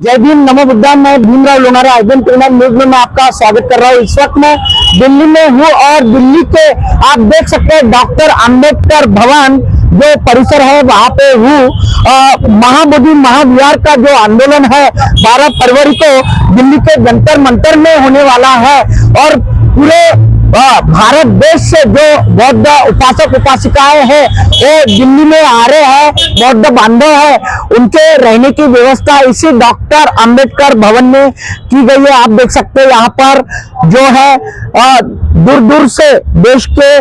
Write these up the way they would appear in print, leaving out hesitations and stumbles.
जय भीम, नमो बुद्धा। मैं Bhimrao Lonara IBN criminal news में मैं आपका स्वागत कर रहा हूँ। इस वक्त मैं दिल्ली में हूँ और दिल्ली के आप देख सकते हैं डॉक्टर अंबेडकर भवन जो परिसर है वहां पे हूँ। महाबोधि महाविहार का जो आंदोलन है 12 फरवरी को दिल्ली के जंतर मंतर में होने वाला है और पूरे भारत देश से जो बौद्ध उपासक उपासिकाएं हैं वो दिल्ली में आ रहे हैं, बौद्ध बांधव है, उनके रहने की व्यवस्था इसी डॉक्टर अंबेडकर भवन में की गई है। आप देख सकते हैं यहाँ पर जो है दूर दूर से देश के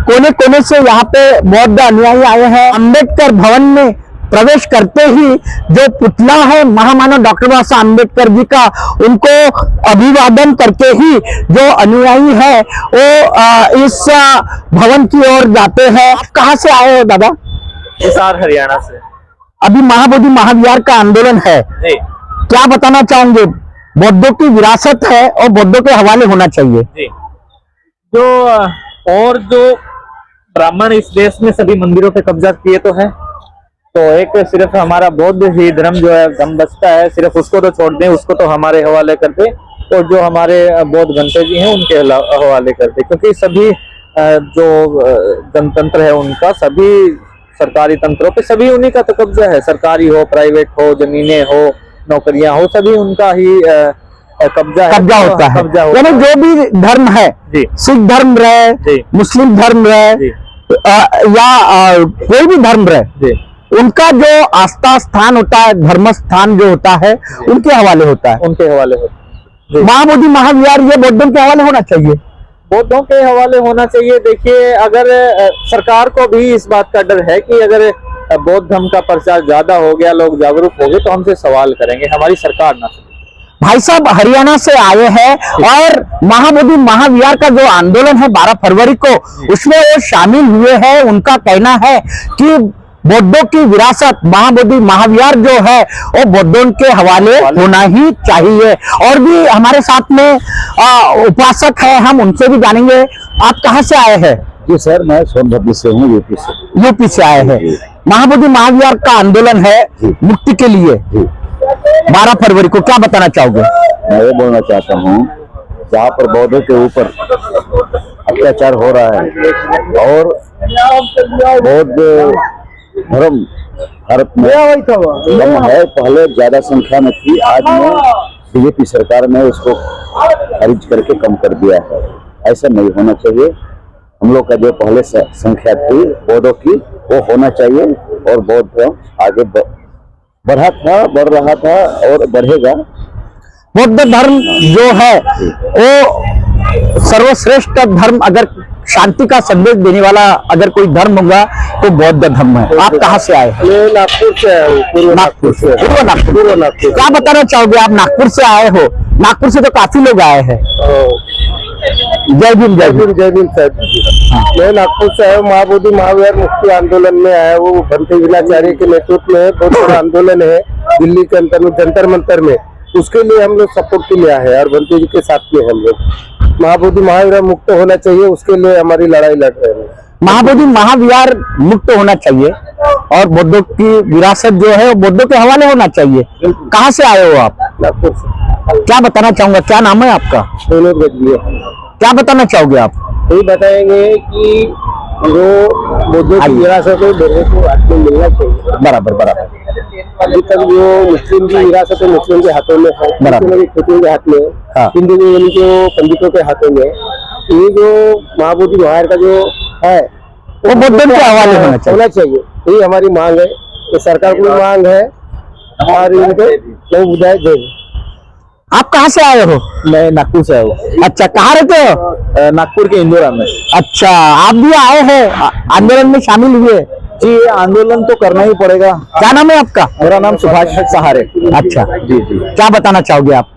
कोने कोने से यहाँ पे बौद्ध अनुयायी आए हैं। अंबेडकर भवन में प्रवेश करते ही जो पुतला है महामानव डॉक्टर बाबा साहब अंबेडकर जी का, उनको अभिवादन करके ही जो अनुयायी है वो इस भवन की ओर जाते हैं। आप कहाँ से आए हो दादा? हिसार हरियाणा से। अभी महाबोधि महाविहार का आंदोलन है, क्या बताना चाहेंगे? बौद्धों की विरासत है और बौद्धों के हवाले होना चाहिए जी। जो ब्राह्मण इस देश में सभी मंदिरों पे कब्जा किए तो है, तो एक सिर्फ हमारा बौद्ध ही धर्म जो है दम बचता है, सिर्फ उसको तो छोड़ दें, उसको तो हमारे हवाले कर दे और जो हमारे बौद्ध घंटे जी हैं उनके हवाले कर दे, क्योंकि सभी जो जनतंत्र है उनका, सभी सरकारी तंत्रों पे सभी उन्हीं का तो कब्जा है। सरकारी हो, प्राइवेट हो, जमीनें हो, नौकरियां हो, सभी उनका ही कब्जा होता है। यानी जो भी धर्म है, सिख धर्म रहे, मुस्लिम धर्म रहे या कोई भी धर्म रहे, उनका जो आस्था स्थान होता है, धर्म स्थान जो होता है उनके हवाले होता है, उनके हवाले होता है। महाबोधि महाविहार ये बौद्धों के हवाले होना चाहिए, बौद्धों के हवाले होना चाहिए। देखिए, अगर सरकार को भी इस बात का डर है कि अगर बौद्ध धर्म का प्रचार ज्यादा हो गया, लोग जागरूक हो गए, तो हमसे सवाल करेंगे, हमारी सरकार ना। भाई साहब हरियाणा से आए हैं और महाबोधि महाविहार का जो आंदोलन है 12 फरवरी को, उसमें वो शामिल हुए हैं। उनका कहना है कि बौद्धों की विरासत महाबोधि महाविहार जो है वो बौद्धों के हवाले होना ही चाहिए। और भी हमारे साथ में उपासक है, हम उनसे भी जानेंगे। आप कहाँ से आए हैं? जी सर, मैं सोनभद्र से हूँ, यूपी से आए हैं। महाबोधि महाविहार का आंदोलन है मुक्ति के लिए 12 फरवरी को, क्या बताना चाहोगे? मैं ये बोलना चाहता हूँ, जहाँ पर बौद्धों के ऊपर अत्याचार हो रहा है और बौद्ध धर्म भारत में कम है, पहले ज्यादा संख्या में थी, आज में बीजेपी सरकार ने उसको खारिज करके कम कर दिया है। ऐसा नहीं होना चाहिए। हम लोग का जो पहले संख्या थी बौद्धों की, वो होना चाहिए और बौद्ध धर्म आगे बढ़ रहा था और बढ़ेगा। बौद्ध धर्म जो है वो सर्वश्रेष्ठ धर्म, अगर शांति का संदेश देने वाला अगर कोई धर्म होगा तो बौद्ध धर्म है। आप कहाँ से आए हैं? मैं नागपुर से आया हूँ। पूर्व नागपुर। क्या बताना चाहोगे? आप नागपुर से आए हो, नागपुर से तो काफी लोग आए हैं। जय भीम। जय भीम। जय भीम साहब। मैं नागपुर से आया हूँ, महाबोधि महाविहार मुक्ति आंदोलन में आया हूँ। भंते विनाचार्य के नेतृत्व में बहुत बड़ा आंदोलन है दिल्ली के अंतर्गत जंतर मंतर में, उसके लिए हम लोग सपोर्ट के लिए आए हैं और भंते जी के साथ में हम लोग महाबोधि महाविहार मुक्त होना चाहिए, उसके लिए हमारी लड़ाई लड़ रहे हैं। महाबोधि महाविहार मुक्त होना चाहिए और बौद्धों की विरासत जो है वो बौद्धों के हवाले होना चाहिए। कहाँ से आए हो आप? नागपुर से। क्या बताना चाहूंगा, क्या नाम है आपका? क्या बताना चाहोगे आप? यही बताएंगे कि जो बौद्धों की विरासत है बौद्धों को हाथ में मिलना चाहिए। बराबर। अभी तक जो मुस्लिम की विरासत है मुस्लिम के हाथों में है, मुस्लिमों के हाथ में है, हिंदू जो पंडितों के हाथों में। ये जो महाबोधि महाविहार का जो है वो बौद्धों के हवाले होना चाहिए। यही हमारी मांग है, ये सरकार की मांग है और इनको बुझाए दें। आप कहाँ से आए हो? मैं नागपुर से आया हूँ। अच्छा, कहाँ रहते हो? नागपुर के इंदौरा में। अच्छा, आप भी आए हैं आंदोलन में शामिल हुए? जी, आंदोलन तो करना ही पड़ेगा। क्या नाम है आपका? मेरा नाम सुभाष सहारे। अच्छा जी। क्या बताना चाहोगे आप?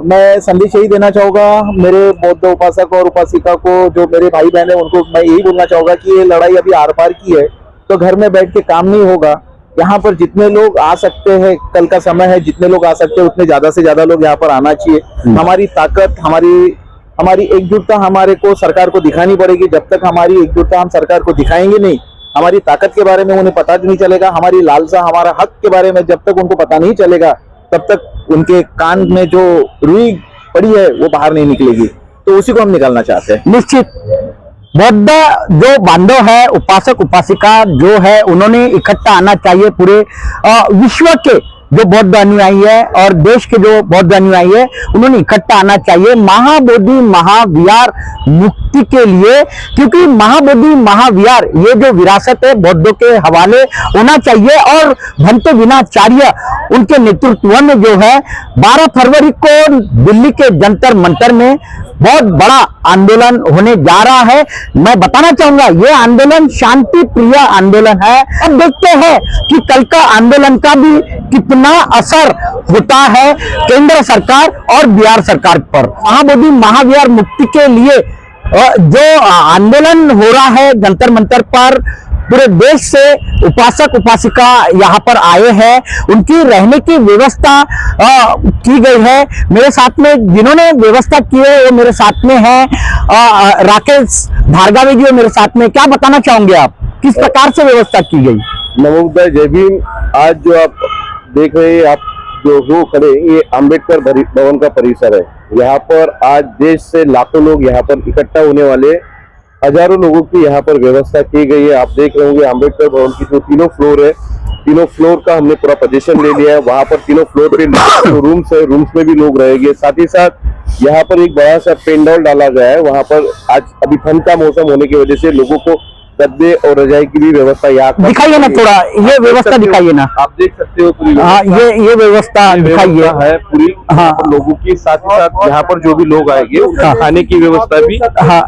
मैं संदेश यही देना चाहूंगा मेरे बौद्ध उपासक और उपासिका को, जो मेरे भाई बहन है उनको मैं यही बोलना चाहूंगा कि ये लड़ाई अभी आर पार की है, तो घर में बैठ के काम नहीं होगा। यहाँ पर जितने लोग आ सकते हैं, कल का समय है, जितने लोग आ सकते हैं उतने ज्यादा से ज्यादा लोग यहाँ पर आना चाहिए। हमारी ताकत, हमारी एकजुटता हमारे को सरकार को दिखानी पड़ेगी। जब तक हमारी एकजुटता हम सरकार को दिखाएंगे नहीं, हमारी ताकत के बारे में उन्हें पता नहीं चलेगा, हमारी लालसा, हमारा हक के बारे में जब तक उनको पता नहीं चलेगा, तब तक उनके कान में जो रुई पड़ी है वो बाहर नहीं निकलेगी, तो उसी को हम निकालना चाहते हैं। निश्चित बौद्ध जो बांधव है, उपासक उपासिका जो है, उन्होंने इकट्ठा आना चाहिए। पूरे विश्व के जो बौद्ध अनुयायी है और देश के जो बौद्ध अनुयायी है, उन्होंने इकट्ठा आना चाहिए महाबोधि महाविहार मुक्ति के लिए, क्योंकि महाबोधि महाविहार ये जो विरासत है बौद्धों के हवाले होना चाहिए। और भंते विनाचार्य उनके नेतृत्व में जो है 12 फरवरी को दिल्ली के जंतर मंतर में बहुत बड़ा आंदोलन होने जा रहा है। मैं बताना चाहूंगा ये आंदोलन शांति प्रिय आंदोलन है। अब देखते हैं कि कल का आंदोलन का भी कितना असर होता है केंद्र सरकार और बिहार सरकार पर। महाबोधि महाविहार मुक्ति के लिए जो आंदोलन हो रहा है जंतर मंतर पर, पूरे देश से उपासक उपासिका यहाँ पर आए हैं, उनकी रहने की व्यवस्था की गई है। मेरे साथ में जिन्होंने व्यवस्था की है वो मेरे साथ में है राकेश भार्गवी जी मेरे साथ में। क्या बताना चाहोगे आप, किस प्रकार से व्यवस्था की गई? नमोबुद्धाय, जय भीम। आज जो आप देख रहे हैं, आप जो हो खड़े, ये अंबेडकर भवन का परिसर है। यहाँ पर आज देश से लाखों लोग यहाँ पर इकट्ठा होने वाले, हजारों लोगों की यहाँ पर व्यवस्था की गई है। आप देख रहे होंगे अंबेडकर भवन की जो 3 फ्लोर है, 3 फ्लोर का हमने पूरा पोजीशन ले लिया है। वहां पर 3 फ्लोर पे जो रूम्स है, रूम्स में भी लोग रहेंगे। साथ ही साथ यहाँ पर एक बड़ा सा पेंडल डाला गया है। वहां पर आज अभी ठंड का मौसम होने की वजह से लोगों को गद्दे और रजाई की भी व्यवस्था यहाँ दिखाइए ना, थोड़ा ये व्यवस्था दिखाइए ना। आप देख सकते हो पूरी। हाँ, ये व्यवस्था दिखाइए है पूरी। हाँ, लोगों की साथ ही साथ यहाँ पर जो भी लोग आएंगे उनका खाने की व्यवस्था भी। हाँ,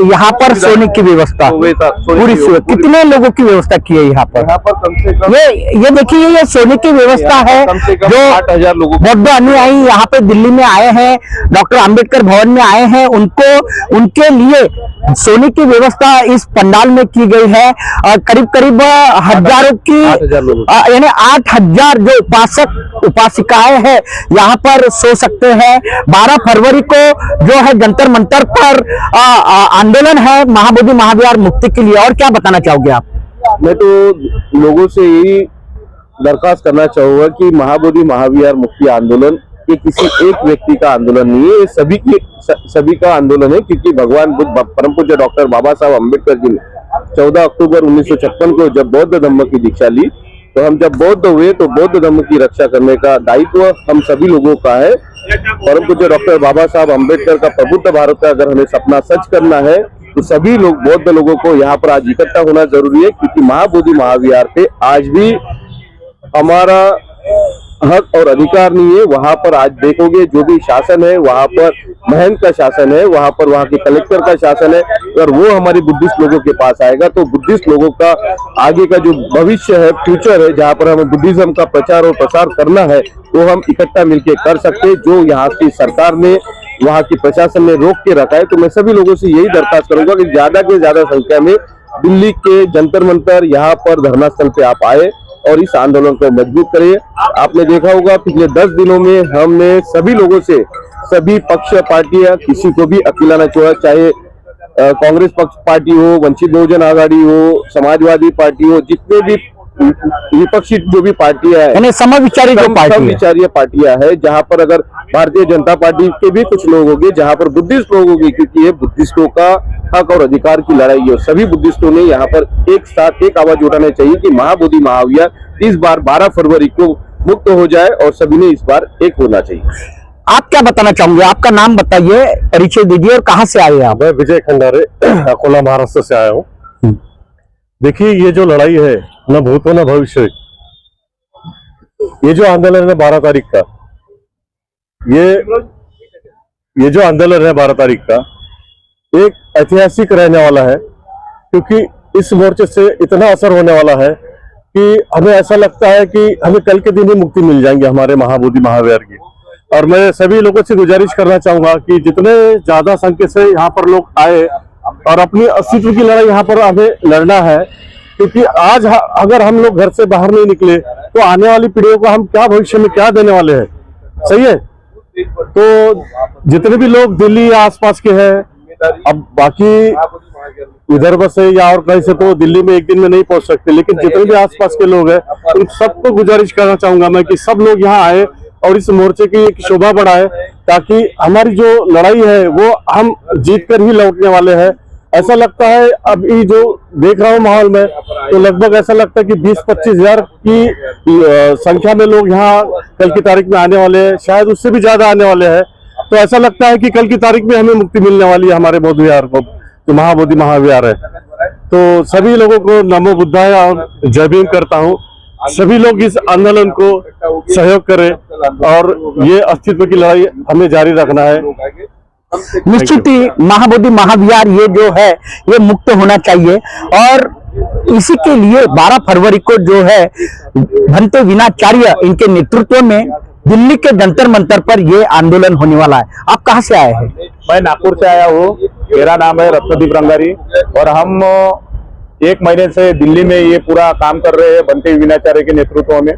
यहाँ पर सोने की व्यवस्था पूरी। कितने लोगों की व्यवस्था की है यहाँ पर? कम से कम ये देखिए, ये सोने की व्यवस्था है। कम से कम जो 8,000 लोगों बौद्ध अनुयायी यहाँ पे दिल्ली में आए हैं, डॉक्टर अंबेडकर भवन में आए हैं, उनके लिए सोने की व्यवस्था इस पंडाल में की गई है। करीब करीब हजारों की, यानी 8,000 जो उपासक उपासिकाएं हैं यहाँ पर सो सकते हैं। 12 फरवरी को जो है जंतर मंतर पर आंदोलन है महाबोधि महाविहार मुक्ति के लिए। और क्या बताना चाहोगे आप? मैं तो लोगों से यही दरखास्त करना चाहूंगा कि महाबोधि महाविहार मुक्ति आंदोलन ये किसी एक व्यक्ति का आंदोलन नहीं है, ये सभी का आंदोलन है। क्योंकि भगवान बुद्ध, परम पूज्य डॉक्टर बाबा साहब अम्बेडकर जी ने 14 अक्टूबर 1956 को जब बौद्ध धर्म की दीक्षा ली, तो हम जब बौद्ध हुए तो बौद्ध धर्म की रक्षा करने का दायित्व हम सभी लोगों का है। परम पूज्य डॉक्टर बाबा साहब अम्बेडकर का प्रबुद्ध भारत का अगर हमें सपना सच करना है तो सभी लोग, बौद्ध लोगों को यहाँ पर आज इकट्ठा होना जरूरी है। क्योंकि महाबोधि महाविहार पे आज भी हमारा हक और अधिकार नहीं है। वहां पर आज देखोगे जो भी शासन है, वहां पर महंत का शासन है, वहां पर वहां के कलेक्टर का शासन है। अगर वो हमारे बुद्धिस्ट लोगों के पास आएगा तो बुद्धिस्ट लोगों का आगे का जो भविष्य है, फ्यूचर है, जहां पर हमें बुद्धिज्म का प्रचार और प्रसार करना है, वो हम इकट्ठा मिलकर कर सकते हैं। जो यहाँ की सरकार ने, वहाँ की प्रशासन ने रोक के रखा है। तो मैं सभी लोगों से यही दरखास्त करूंगा कि ज्यादा से ज्यादा संख्या में दिल्ली के जंतर मंतर यहाँ पर धरना स्थल पे आप आए और इस आंदोलन को मजबूत करिए। आपने देखा होगा पिछले 10 दिनों में हमने सभी लोगों से, सभी पक्ष पार्टियां, किसी को भी अकेला न छोड़ा, चाहे कांग्रेस पक्ष पार्टी हो, वंचित बहुजन आघाड़ी हो, समाजवादी पार्टी हो, जितने भी विपक्षी जो भी पार्टियां हैं, समविचारी पार्टियां है, जहां पर अगर भारतीय जनता पार्टी के भी कुछ लोग होंगे, जहां पर बुद्धिस्ट लोग होंगे, क्योंकि ये बुद्धिस्टों का हक और अधिकार की लड़ाई है। सभी बुद्धिस्टों ने यहाँ पर एक साथ एक आवाज उठाना चाहिए कि महाबोधि महाविहार इस बार 12 फरवरी को मुक्त हो जाए और सभी ने इस बार एक होना चाहिए। आप क्या बताना चाहोगे? आपका नाम बताइए, परिचय दीजिए और कहाँ से आए आप? मैं विजय खंडारे, अकोला, महाराष्ट्र से आया हूँ। देखिए, ये जो लड़ाई है, न भूत न भविष्य, ये जो आंदोलन है 12 तारीख का, ये जो आंदोलन है 12 तारीख का एक ऐतिहासिक रहने वाला है। क्योंकि इस मोर्चे से इतना असर होने वाला है कि हमें ऐसा लगता है कि हमें कल के दिन ही मुक्ति मिल जाएंगे हमारे महाबोधि महाविहार की। और मैं सभी लोगों से गुजारिश करना चाहूंगा कि जितने ज्यादा संख्या से यहाँ पर लोग आए और अपनी अस्तित्व की लड़ाई यहाँ पर हमें लड़ना है। क्योंकि आज अगर हम लोग घर से बाहर नहीं निकले तो आने वाली पीढ़ियों को हम क्या भविष्य में क्या देने वाले हैं? सही है। तो जितने भी लोग दिल्ली या आसपास के हैं, अब बाकी इधर बस है या और कहीं से तो दिल्ली में एक दिन में नहीं पहुंच सकते, लेकिन जितने भी आसपास के लोग हैं उन सबको गुजारिश करना चाहूंगा मैं कि सब लोग यहाँ आए और इस मोर्चे की एक शोभा बढ़ाएं, ताकि हमारी जो लड़ाई है वो हम जीत कर ही लौटने वाले हैं। ऐसा लगता है अभी जो देख रहा हूँ माहौल में, तो लगभग ऐसा लगता है कि 20-25 हजार की संख्या में लोग यहाँ कल की तारीख में आने वाले हैं, शायद उससे भी ज्यादा आने वाले हैं। तो ऐसा लगता है कि कल की तारीख में हमें मुक्ति मिलने वाली है हमारे बौद्ध विहार को, जो महाबोधि महाविहार है। तो सभी लोगों को नमो बुद्धाय और जय भीम करता हूँ। सभी लोग इस आंदोलन को सहयोग करें और ये अस्तित्व की लड़ाई हमें जारी रखना है। निश्चित ही महाबोधि महाविहार ये जो है ये मुक्त होना चाहिए, और इसी के लिए 12 फरवरी को जो है भंते विनाचार्य इनके नेतृत्व में दिल्ली के जंतर मंतर पर ये आंदोलन होने वाला है। आप कहां से आए हैं? मैं नागपुर से आया हूँ। मेरा नाम है रत्नदीप रंगारी और हम 1 महीने से दिल्ली में ये पूरा काम कर रहे हैं भंते विनाचार्य के नेतृत्व में।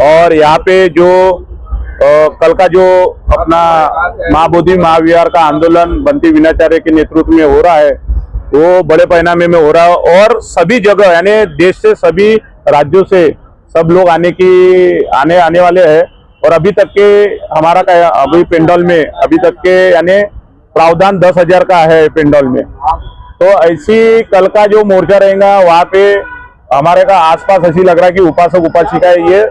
और यहाँ पे जो कल का जो अपना महाबोधि महाविहार का आंदोलन भंते विनाचार्य के नेतृत्व में हो रहा है वो बड़े पैमाने में हो रहा है, और सभी जगह यानी देश से सभी राज्यों से सब लोग आने वाले हैं। और अभी तक के हमारा अभी पेंडोल में अभी तक के यानी प्रावधान 10,000 का है पेंडोल में। तो ऐसी कल का जो मोर्चा रहेगा वहाँ पे हमारे का आसपास ऐसी लग रहा है कि उपासक उपासिका ये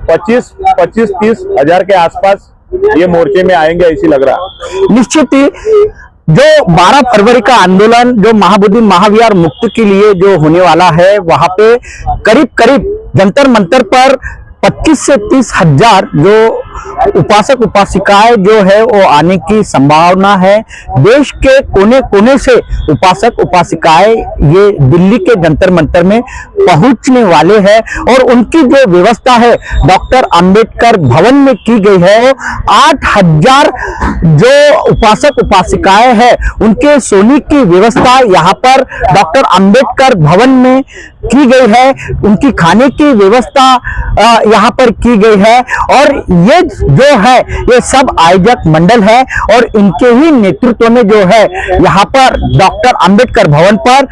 25-30 हजार के आसपास ये मोर्चे में आएंगे, ऐसी लग रहा है। निश्चित ही जो 12 फरवरी का आंदोलन जो महाबोधि महाविहार मुक्ति के लिए जो होने वाला है, वहां पे करीब जंतर मंतर पर 25 से 30 हजार जो उपासक उपासिकाएं जो है वो आने की संभावना है। देश के कोने कोने से उपासक उपासिकाएं ये दिल्ली के जंतर मंतर में पहुंचने वाले हैं, और उनकी जो व्यवस्था है डॉक्टर अंबेडकर भवन में की गई है। 8,000 जो उपासक उपासिकाएं हैं उनके सोने की व्यवस्था यहाँ पर डॉक्टर अंबेडकर भवन में की गई है, उनकी खाने की व्यवस्था यहाँ पर की गई है। और ये जो है ये सब आयोजक मंडल है, और इनके ही नेतृत्व में जो है यहाँ पर डॉक्टर अंबेडकर भवन पर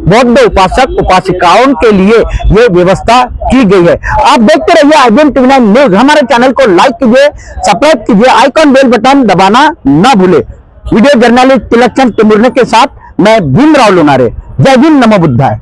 बौद्ध उपासक उपासिकाओं के लिए ये व्यवस्था की गई है। आप देखते रहिए IBM TV9 न्यूज। हमारे चैनल को लाइक कीजिए, सब्सक्राइब कीजिए, आइकॉन बेल बटन दबाना ना भूले। वीडियो जर्नलिस्ट तिलक चंद टिमुरने के साथ मैं भीमराव लोनारे। जय भीम, नमो बुद्धाय।